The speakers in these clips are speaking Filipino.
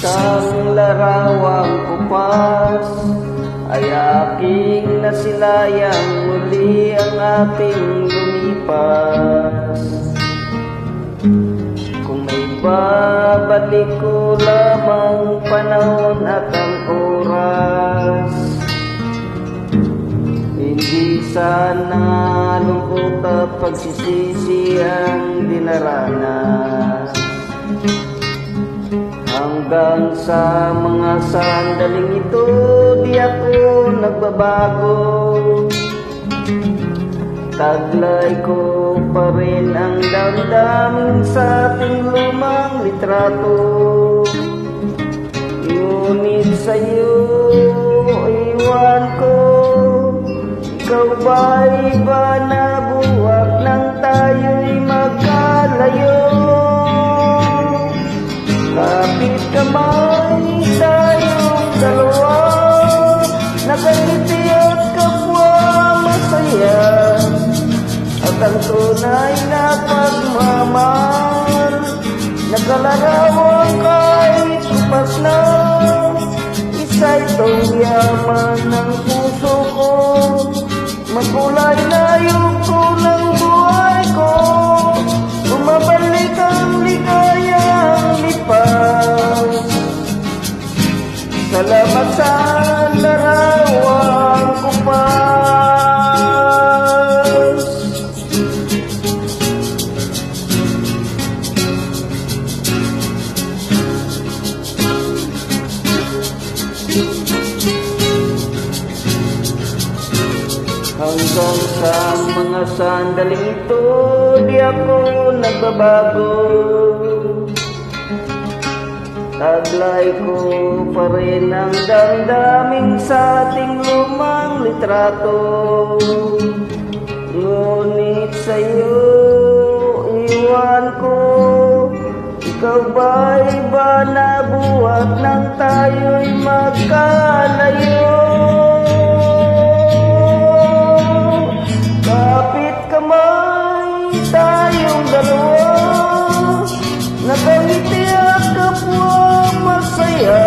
Isang larawang kupas ay aking nasilayang, muli ang ating lumipas. Kung may babalik ko lamang panahon at ang oras, hindi sana lungkot at pagsisisi ang dinaranas. Hanggang sa mga sandaling ito, di ako nagbabago. Taglay ko pa rin ang damdamin sa ating lumang litrato. Ngunit sa'yo, iwan ko, ikaw ba'y iba na buwak nang tayo'y magkalayo? Kapit kamay tayong dalawa, nakangiti at kapwa masaya, at ang tunay na pagmamahal, nakalarawan kahit kupas na. Isa itong yaman ng puso ko, magkulay na yuko ng buhay ko, bumabalik ang ligayang lipas. Salamat sa larawang kupas. Hanggang sa mga sandaling ito, di ako nagbabago. Taglay ko pa rin ang damdamin sa ating lumang litrato. Ngunit sa'yo, iwan ko, ikaw ba'y iba na buwak nang tayo'y magkalayo? Kapit kamay tayong dalawa, nakangiti at kapwa masaya,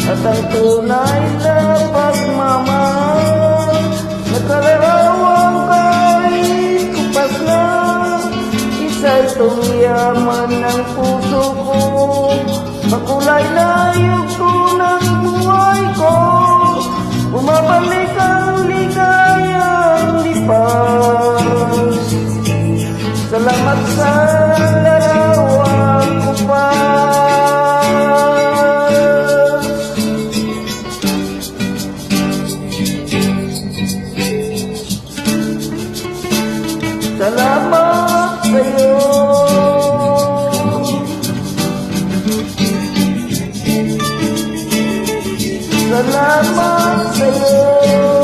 at ang tunay na pagmamahal, nakalarawan kahit kupas na. Isa itong yaman ng puso ko, makulay na yuko ng buhay ko, bumabalik ang ligayang lipas. Salamat sa larawang kupas. Salamat sa'yo. Salamat sa'yo.